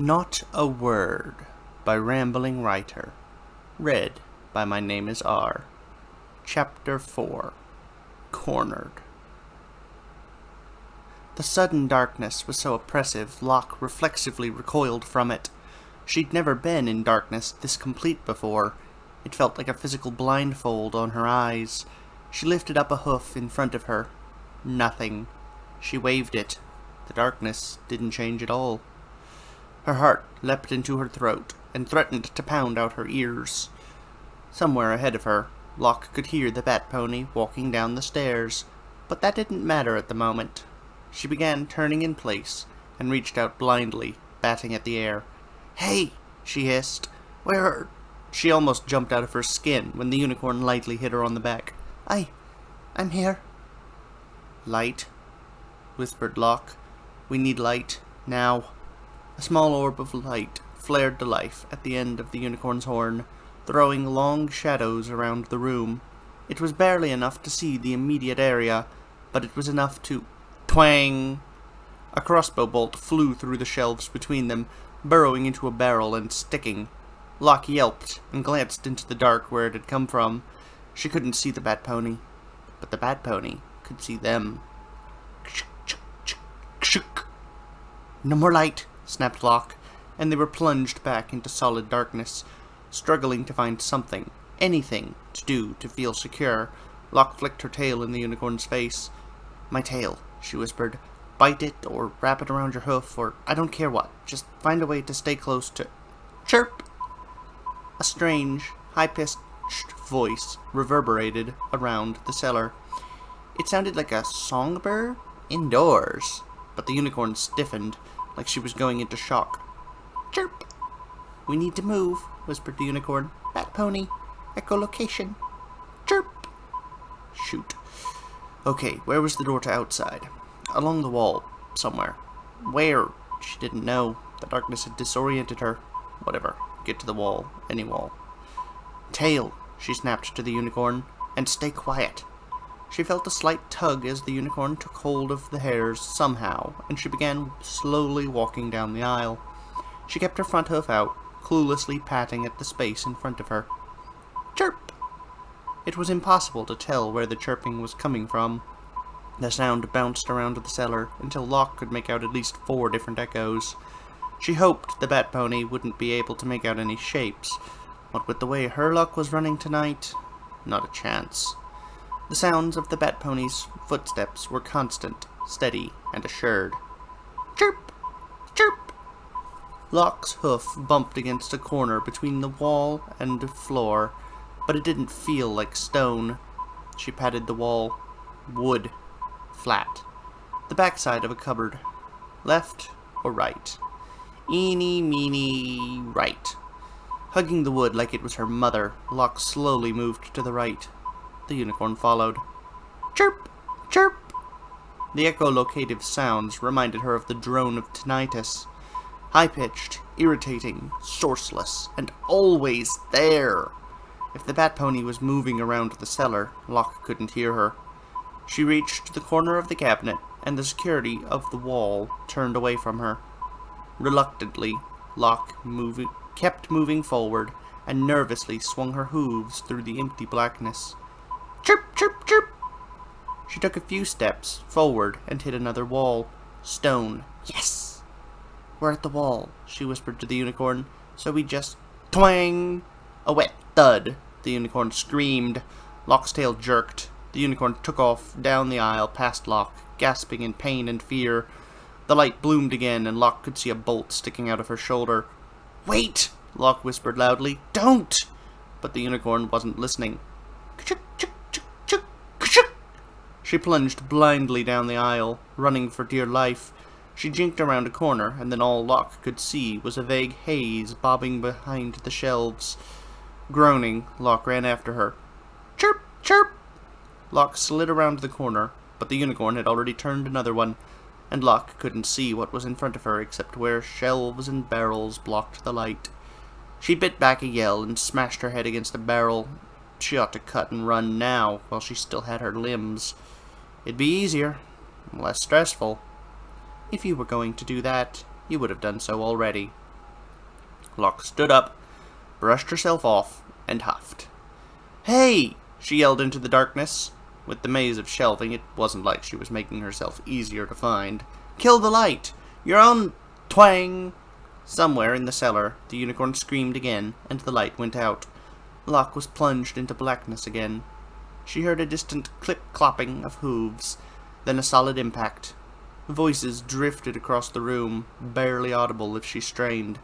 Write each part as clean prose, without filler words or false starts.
Not a Word by Rambling Writer. Read by My Name is R. Chapter 4. Cornered. The sudden darkness was so oppressive, Locke reflexively recoiled from it. She'd never been in darkness this complete before. It felt like a physical blindfold on her eyes. She lifted up a hoof in front of her. Nothing. She waved it. The darkness didn't change at all. Her heart leapt into her throat and threatened to pound out her ears. Somewhere ahead of her, Locke could hear the Bat Pony walking down the stairs, but that didn't matter at the moment. She began turning in place and reached out blindly, batting at the air. "Hey!" she hissed. "Where?" She almost jumped out of her skin when the unicorn lightly hit her on the back. I'm here." "Light," whispered Locke. "We need light, now." A small orb of light flared to life at the end of the unicorn's horn, throwing long shadows around the room. It was barely enough to see the immediate area, but it was enough to... Twang! A crossbow bolt flew through the shelves between them, burrowing into a barrel and sticking. Locke yelped and glanced into the dark where it had come from. She couldn't see the Bat Pony, but the Bat Pony could see them. "No more light," snapped Locke, and they were plunged back into solid darkness, struggling to find something, anything, to do to feel secure. Locke flicked her tail in the unicorn's face. "My tail," she whispered. "Bite it, or wrap it around your hoof, or I don't care what. Just find a way to stay close to..." Chirp! A strange, high-pitched voice reverberated around the cellar. It sounded like a songbird indoors, but the unicorn stiffened, like she was going into shock. "Chirp! We need to move," whispered the unicorn. "Bat Pony, echolocation. Chirp!" Shoot. Okay, where was the door to outside? Along the wall, somewhere. Where? She didn't know. The darkness had disoriented her. Whatever. Get to the wall. Any wall. "Tail," she snapped to the unicorn, "and stay quiet." She felt a slight tug as the unicorn took hold of the hairs somehow, and she began slowly walking down the aisle. She kept her front hoof out, cluelessly patting at the space in front of her. Chirp! It was impossible to tell where the chirping was coming from. The sound bounced around the cellar until Locke could make out at least 4 different echoes. She hoped the Bat Pony wouldn't be able to make out any shapes, but with the way her luck was running tonight, not a chance. The sounds of the Bat Pony's footsteps were constant, steady, and assured. Chirp! Chirp! Locke's hoof bumped against a corner between the wall and the floor, but it didn't feel like stone. She patted the wall. Wood. Flat. The backside of a cupboard. Left or right? Eeny, meeny, right. Hugging the wood like it was her mother, Locke slowly moved to the right. The unicorn followed. Chirp! Chirp! The echolocative sounds reminded her of the drone of tinnitus. High-pitched, irritating, sourceless, and always there. If the Bat Pony was moving around the cellar, Locke couldn't hear her. She reached the corner of the cabinet, and the security of the wall turned away from her. Reluctantly, Locke kept moving forward, and nervously swung her hooves through the empty blackness. Chirp, chirp, chirp! She took a few steps forward and hit another wall. Stone. Yes! "We're at the wall," she whispered to the unicorn, "so we just..." Twang! A wet thud. The unicorn screamed. Locke's tail jerked. The unicorn took off down the aisle past Locke, gasping in pain and fear. The light bloomed again, and Locke could see a bolt sticking out of her shoulder. "Wait!" Locke whispered loudly. "Don't!" But the unicorn wasn't listening. She plunged blindly down the aisle, running for dear life. She jinked around a corner, and then all Locke could see was a vague haze bobbing behind the shelves. Groaning, Locke ran after her. Chirp! Chirp! Locke slid around the corner, but the unicorn had already turned another one, and Locke couldn't see what was in front of her except where shelves and barrels blocked the light. She bit back a yell and smashed her head against a barrel. She ought to cut and run now, while she still had her limbs. It'd be easier, less stressful. If you were going to do that, you would have done so already. Locke stood up, brushed herself off, and huffed. "Hey!" she yelled into the darkness. With the maze of shelving, it wasn't like she was making herself easier to find. "Kill the light! You're on—" Twang! Somewhere in the cellar, the unicorn screamed again, and the light went out. Locke was plunged into blackness again. She heard a distant clip-clopping of hooves, then a solid impact. Voices drifted across the room, barely audible if she strained.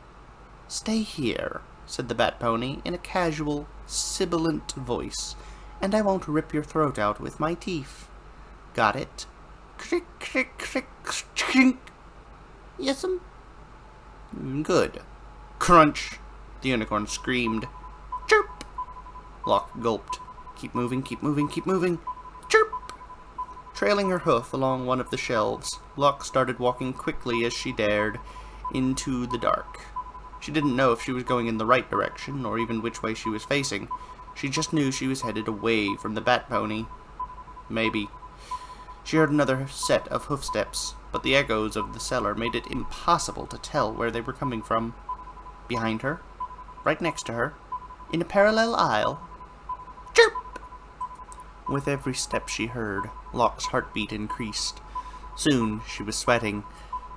"Stay here," said the Bat Pony in a casual, sibilant voice, "and I won't rip your throat out with my teeth. Got it?" "Crick, crick, crick, crink." "Yes'm." "Good." "Crunch!" the unicorn screamed. "Chirp!" Locke gulped. "Keep moving, keep moving, keep moving. Chirp!" Trailing her hoof along one of the shelves, Locke started walking quickly as she dared, into the dark. She didn't know if she was going in the right direction, or even which way she was facing. She just knew she was headed away from the Bat Pony. Maybe. She heard another set of hoofsteps, but the echoes of the cellar made it impossible to tell where they were coming from. Behind her, right next to her, in a parallel aisle. Chirp! With every step she heard, Locke's heartbeat increased. Soon she was sweating.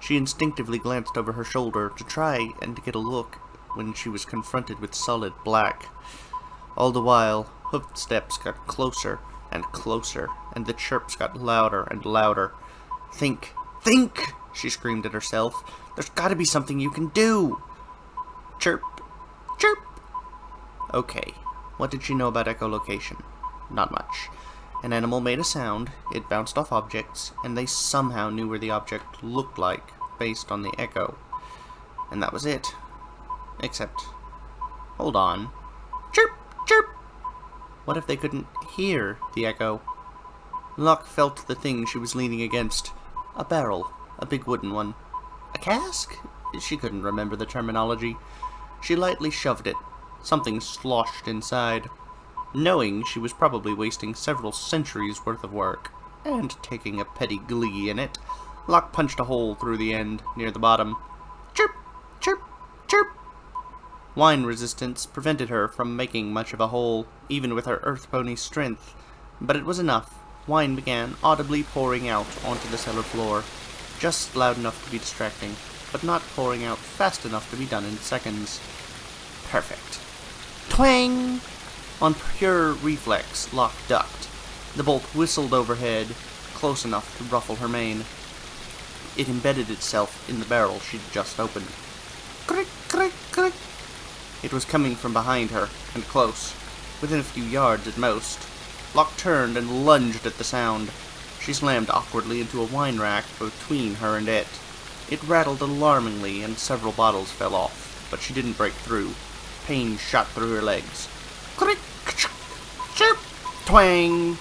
She instinctively glanced over her shoulder to try and get a look when she was confronted with solid black. All the while, footsteps got closer and closer, and the chirps got louder and louder. "Think! Think!" she screamed at herself. "There's gotta be something you can do!" Chirp! Chirp! Okay, what did she know about echolocation? Not much. An animal made a sound, it bounced off objects, and they somehow knew where the object looked like, based on the echo. And that was it. Except, hold on. Chirp! Chirp! What if they couldn't hear the echo? Locke felt the thing she was leaning against. A barrel. A big wooden one. A cask? She couldn't remember the terminology. She lightly shoved it. Something sloshed inside. Knowing she was probably wasting several centuries' worth of work, and taking a petty glee in it, Locke punched a hole through the end, near the bottom. Chirp! Chirp! Chirp! Wine resistance prevented her from making much of a hole, even with her Earth Pony's strength. But it was enough. Wine began audibly pouring out onto the cellar floor, just loud enough to be distracting, but not pouring out fast enough to be done in seconds. Perfect. Twang! On pure reflex, Locke ducked. The bolt whistled overhead, close enough to ruffle her mane. It embedded itself in the barrel she'd just opened. Crick, crick, crick. It was coming from behind her, and close, within a few yards at most. Locke turned and lunged at the sound. She slammed awkwardly into a wine rack between her and it. It rattled alarmingly, and several bottles fell off, but she didn't break through. Pain shot through her legs. Crick! Chirp! Twang!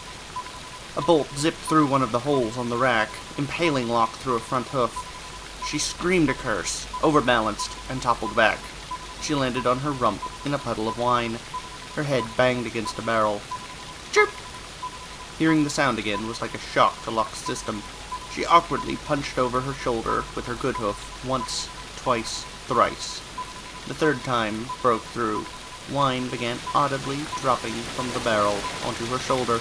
A bolt zipped through one of the holes on the rack, impaling Locke through a front hoof. She screamed a curse, overbalanced, and toppled back. She landed on her rump in a puddle of wine. Her head banged against a barrel. Chirp! Hearing the sound again was like a shock to Locke's system. She awkwardly punched over her shoulder with her good hoof, once, twice, thrice. The third time broke through. Wine began audibly dropping from the barrel onto her shoulder.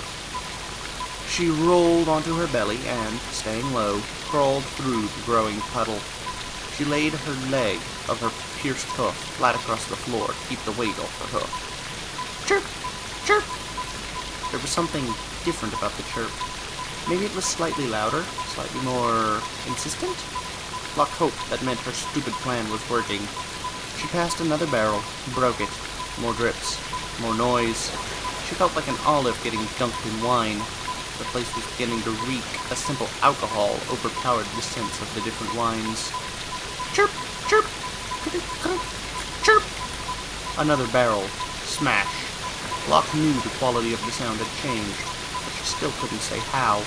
She rolled onto her belly and, staying low, crawled through the growing puddle. She laid her leg of her pierced hoof flat across the floor to keep the weight off her hoof. Chirp! Chirp! There was something different about the chirp. Maybe it was slightly louder, slightly more insistent? Locke hoped that meant her stupid plan was working. She passed another barrel, broke it. More drips, more noise. She felt like an olive getting dunked in wine. The place was beginning to reek. A simple alcohol overpowered the scents of the different wines. Chirp! Chirp! Chirp! Another barrel. Smash. Locke knew the quality of the sound had changed, but she still couldn't say how.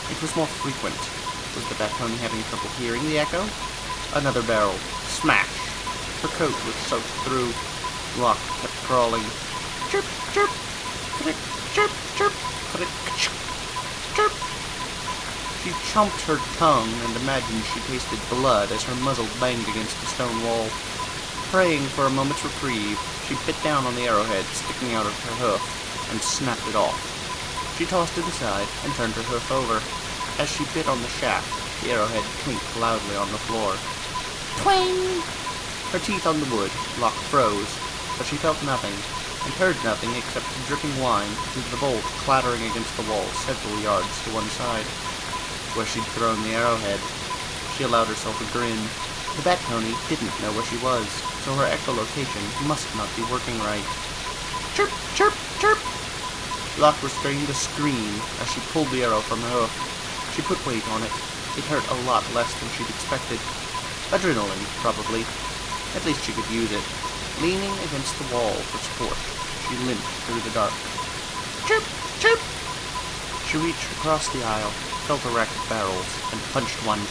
It was more frequent. Was the Bat Pony having trouble hearing the echo? Another barrel. Smash. Her coat was soaked through. Locke kept crawling. Chirp, chirp, crick, chirp, chirp, crick, chirp, chirp. She chomped her tongue and imagined she tasted blood as her muzzle banged against the stone wall. Praying for a moment's reprieve, she bit down on the arrowhead sticking out of her hoof and snapped it off. She tossed it aside and turned her hoof over. As she bit on the shaft, the arrowhead clinked loudly on the floor. Twang! Her teeth on the wood, Locke froze, but she felt nothing, and heard nothing except dripping wine through the bolt clattering against the wall several yards to one side, where she'd thrown the arrowhead. She allowed herself a grin. The bat pony didn't know where she was, so her echolocation must not be working right. Chirp, chirp, chirp! Locke restrained a scream as she pulled the arrow from her hoof. She put weight on it. It hurt a lot less than she'd expected. Adrenaline, probably. At least she could use it. Leaning against the wall for support, she limped through the dark. Chirp, chirp! She reached across the aisle, felt a rack of barrels, and punched one,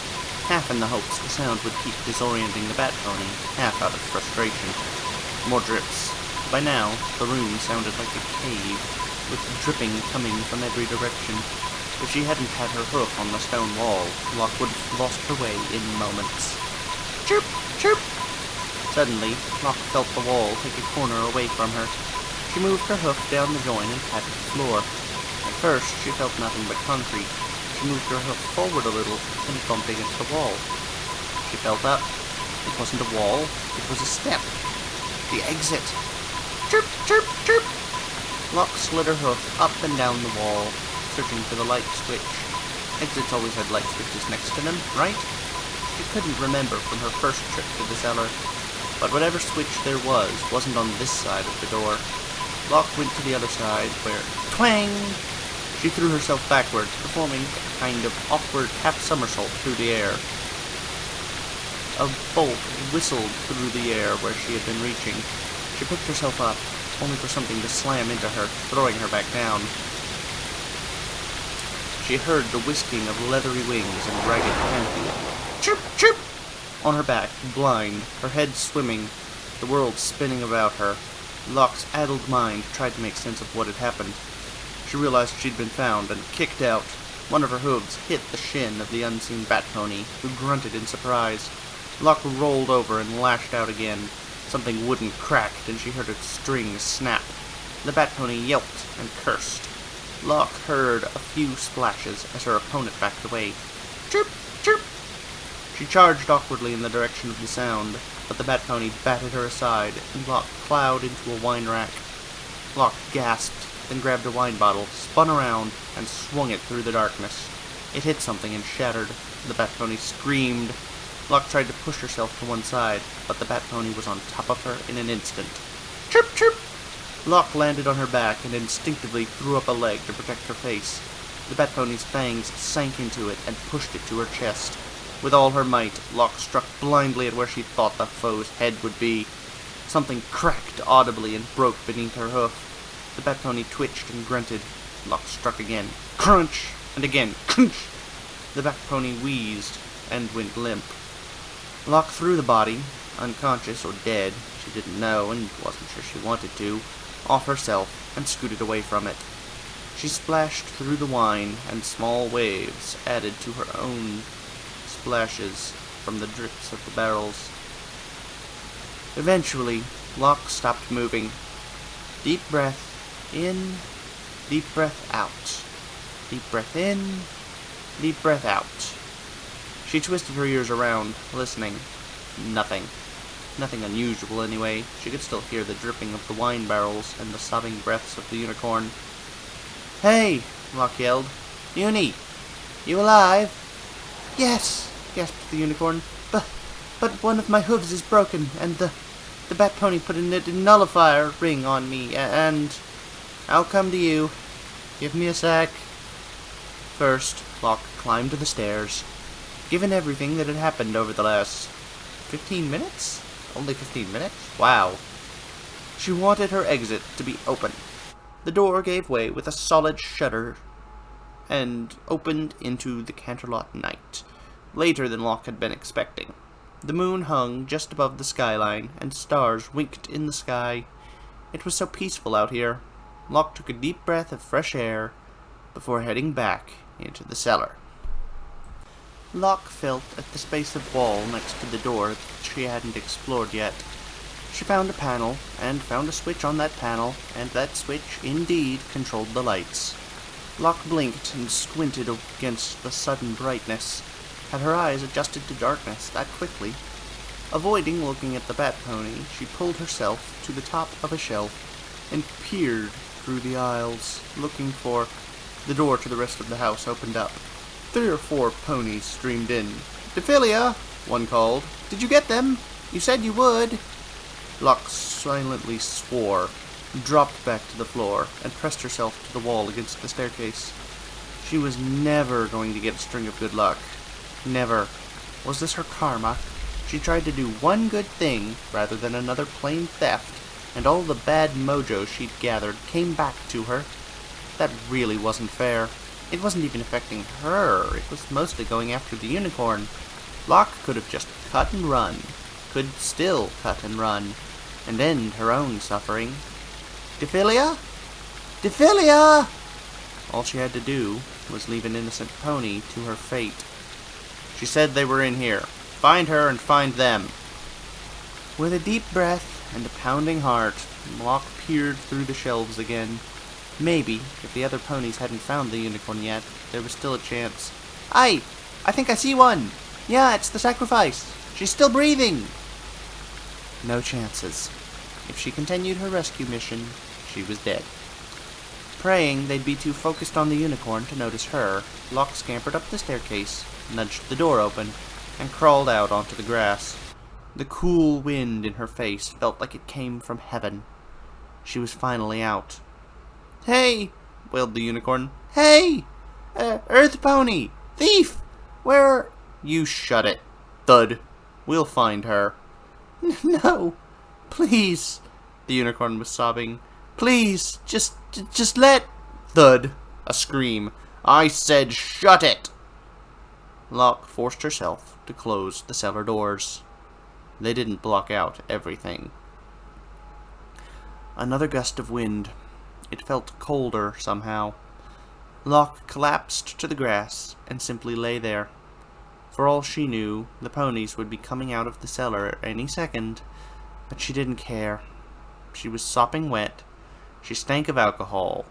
half in the hopes the sound would keep disorienting the bat pony, half out of frustration. More drips. By now, the room sounded like a cave, with dripping coming from every direction. If she hadn't had her hoof on the stone wall, Locke would have lost her way in moments. Chirp! Chirp! Suddenly, Locke felt the wall take a corner away from her. She moved her hoof down the joint and patted the floor. At first, she felt nothing but concrete. She moved her hoof forward a little and bumped against the wall. She felt up. It wasn't a wall, it was a step. The exit. Chirp! Chirp! Chirp! Locke slid her hoof up and down the wall, searching for the light switch. Exits always had light switches next to them, right? She couldn't remember from her first trip to the cellar, but whatever switch there wasn't on this side of the door. Locke went to the other side, where, twang! She threw herself backward, performing a kind of awkward half-somersault through the air. A bolt whistled through the air where she had been reaching. She picked herself up, only for something to slam into her, throwing her back down. She heard the whisking of leathery wings and ragged canopy. Chirp! Chirp! On her back, blind, her head swimming, the world spinning about her, Locke's addled mind tried to make sense of what had happened. She realized she'd been found and kicked out. One of her hooves hit the shin of the unseen bat pony, who grunted in surprise. Locke rolled over and lashed out again. Something wooden cracked, and she heard its strings snap. The bat pony yelped and cursed. Locke heard a few splashes as her opponent backed away. Chirp! Chirp! She charged awkwardly in the direction of the sound, but the bat pony batted her aside, and Locke plowed into a wine rack. Locke gasped, then grabbed a wine bottle, spun around, and swung it through the darkness. It hit something and shattered. The bat pony screamed. Locke tried to push herself to one side, but the bat pony was on top of her in an instant. Chirp! Chirp! Locke landed on her back and instinctively threw up a leg to protect her face. The bat pony's fangs sank into it and pushed it to her chest. With all her might, Locke struck blindly at where she thought the foe's head would be. Something cracked audibly and broke beneath her hoof. The bat pony twitched and grunted. Locke struck again. Crunch! And again. Crunch! The bat pony wheezed and went limp. Locke threw the body, unconscious or dead, she didn't know and wasn't sure she wanted to, off herself and scooted away from it. She splashed through the wine, and small waves added to her own splashes from the drips of the barrels. Eventually, Locke stopped moving. Deep breath in, deep breath out. Deep breath in, deep breath out. She twisted her ears around, listening. Nothing. Nothing unusual, anyway. She could still hear the dripping of the wine barrels and the sobbing breaths of the unicorn. "Hey!" Locke yelled. "Uni! You alive?" "Yes!" gasped the unicorn. But one of my hooves is broken, and the bat pony put a nullifier ring on me, and I'll come to you. Give me a sec." First, Locke climbed to the stairs. Given everything that had happened over the last 15 minutes? Only 15 minutes? Wow. She wanted her exit to be open. The door gave way with a solid shudder and opened into the Canterlot night, later than Locke had been expecting. The moon hung just above the skyline, and stars winked in the sky. It was so peaceful out here. Locke took a deep breath of fresh air before heading back into the cellar. Locke felt at the space of wall next to the door that she hadn't explored yet. She found a panel, and found a switch on that panel, and that switch, indeed, controlled the lights. Locke blinked and squinted against the sudden brightness. Had her eyes adjusted to darkness that quickly? Avoiding looking at the bat pony, she pulled herself to the top of a shelf and peered through the aisles, looking for... The door to the rest of the house opened up. 3 or 4 ponies streamed in. "Dephilia," one called. "Did you get them? You said you would." Locke silently swore, dropped back to the floor, and pressed herself to the wall against the staircase. She was never going to get a string of good luck. Never. Was this her karma? She tried to do one good thing rather than another plain theft, and all the bad mojo she'd gathered came back to her. That really wasn't fair. It wasn't even affecting her. It was mostly going after the unicorn. Locke could have just cut and run. Could still cut and run. And end her own suffering. "Dephilia? Dephilia!" All she had to do was leave an innocent pony to her fate. "She said they were in here. Find her and find them." With a deep breath and a pounding heart, Locke peered through the shelves again. Maybe, if the other ponies hadn't found the unicorn yet, there was still a chance. I think I see one! Yeah, it's the sacrifice! She's still breathing!" No chances. If she continued her rescue mission, she was dead. Praying they'd be too focused on the unicorn to notice her, Locke scampered up the staircase, nudged the door open, and crawled out onto the grass. The cool wind in her face felt like it came from heaven. She was finally out. "Hey!" wailed the unicorn. "Hey! Earth pony! Thief! Where..." "You shut it. Thud. We'll find her." "No! Please!" The unicorn was sobbing. "Please! Just let..." Thud. A scream. "I said shut it!" Locke forced herself to close the cellar doors. They didn't block out everything. Another gust of wind. It felt colder, somehow. Locke collapsed to the grass and simply lay there. For all she knew, the ponies would be coming out of the cellar any second, but she didn't care. She was sopping wet. She stank of alcohol.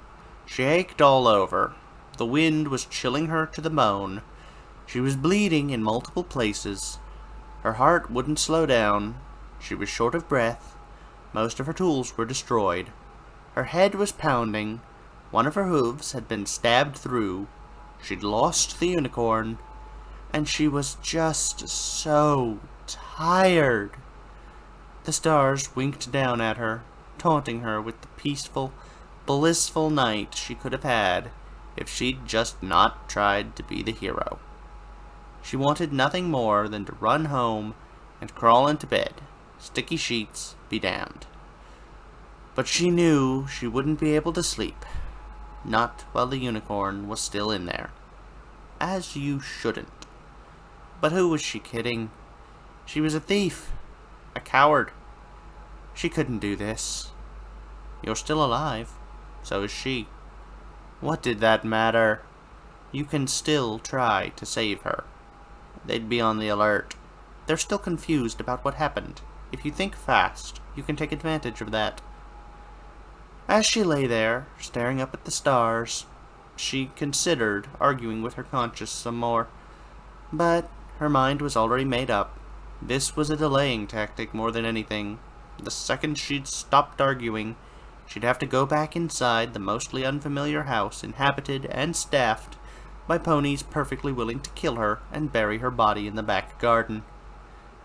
She ached all over. The wind was chilling her to the bone. She was bleeding in multiple places. Her heart wouldn't slow down. She was short of breath. Most of her tools were destroyed. Her head was pounding. One of her hooves had been stabbed through. She'd lost the unicorn. And she was just so tired. The stars winked down at her, taunting her with the peaceful, blissful night she could have had if she'd just not tried to be the hero. She wanted nothing more than to run home and crawl into bed. Sticky sheets be damned. But she knew she wouldn't be able to sleep. Not while the unicorn was still in there. As you shouldn't. But who was she kidding? She was a thief. A coward. She couldn't do this. You're still alive. So is she. What did that matter? You can still try to save her. They'd be on the alert. They're still confused about what happened. If you think fast, you can take advantage of that. As she lay there, staring up at the stars, she considered arguing with her conscience some more. But her mind was already made up. This was a delaying tactic more than anything. The second she'd stopped arguing, she'd have to go back inside the mostly unfamiliar house inhabited and staffed by ponies perfectly willing to kill her and bury her body in the back garden.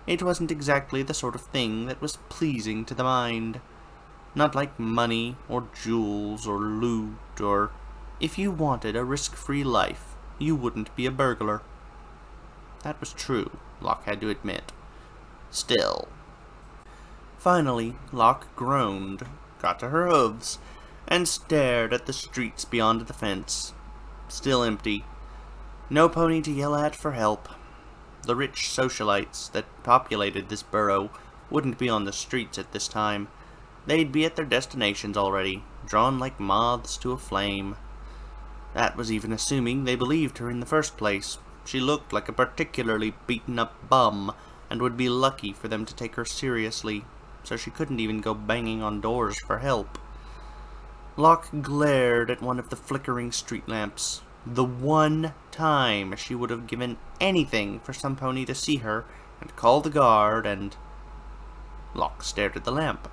It wasn't exactly the sort of thing that was pleasing to the mind. Not like money, or jewels, or loot, or... If you wanted a risk-free life, you wouldn't be a burglar. That was true, Locke had to admit. Still. Finally, Locke groaned, got to her hooves, and stared at the streets beyond the fence. Still empty. No pony to yell at for help. The rich socialites that populated this borough wouldn't be on the streets at this time. They'd be at their destinations already, drawn like moths to a flame. That was even assuming they believed her in the first place. She looked like a particularly beaten-up bum, and would be lucky for them to take her seriously. so she couldn't even go banging on doors for help. Locke glared at one of the flickering street lamps. The one time she would have given anything for some pony to see her and call the guard, and... Locke stared at the lamp.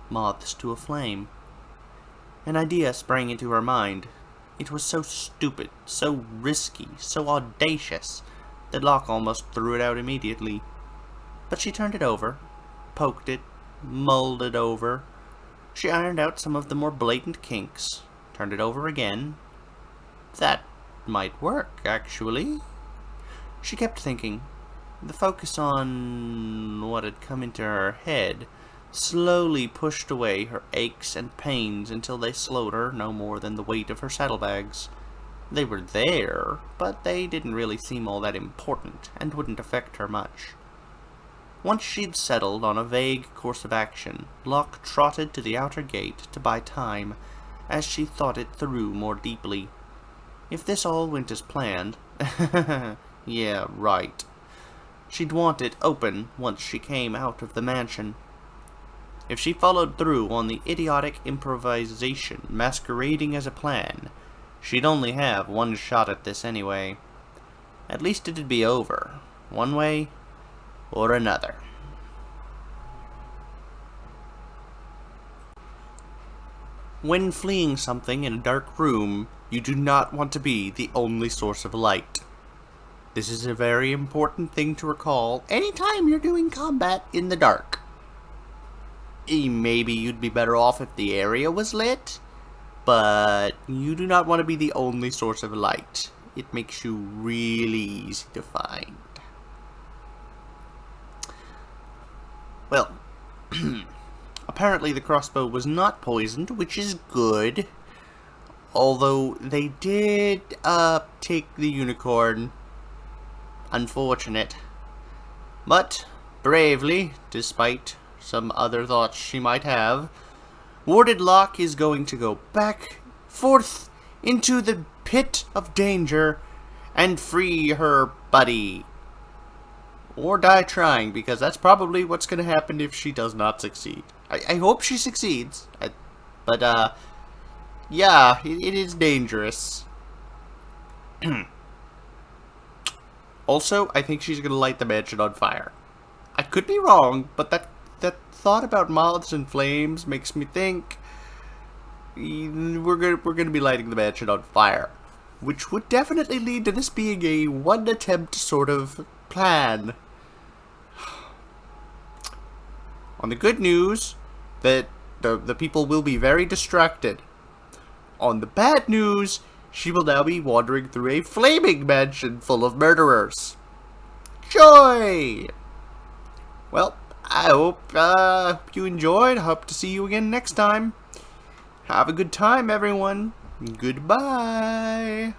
Moths to a flame. An idea sprang into her mind. It was so stupid, so risky, so audacious, that Locke almost threw it out immediately. But she turned it over, poked it, mulled it over. She ironed out some of the more blatant kinks, turned it over again. That might work, actually. She kept thinking. The focus on what had come into her head slowly pushed away her aches and pains until they slowed her no more than the weight of her saddlebags. They were there, but they didn't really seem all that important, and wouldn't affect her much. Once she'd settled on a vague course of action, Locke trotted to the outer gate to buy time, as she thought it through more deeply. If this all went as planned... yeah, right. She'd want it open once she came out of the mansion. If she followed through on the idiotic improvisation masquerading as a plan, she'd only have one shot at this anyway. At least it'd be over, one way or another. When fleeing something in a dark room, you do not want to be the only source of light. This is a very important thing to recall anytime you're doing combat in the dark. Maybe you'd be better off if the area was lit, but you do not want to be the only source of light. It makes you really easy to find. Well, apparently the crossbow was not poisoned, which is good. Although they did take the unicorn. Unfortunate. But, bravely, despite some other thoughts she might have, Warded Locke is going to go back forth into the pit of danger and free her buddy. Or die trying, because that's probably what's going to happen if she does not succeed. I hope she succeeds, but yeah, it is dangerous. Also, I think she's going to light the mansion on fire. I could be wrong, but that thought about moths and flames makes me think we're going to be lighting the mansion on fire, which would definitely lead to this being a one attempt sort of plan. On the good news, that the people will be very distracted. On the bad news, she will now be wandering through a flaming mansion full of murderers. Joy! Well, I hope you enjoyed. Hope to see you again next time. Have a good time, everyone. Goodbye.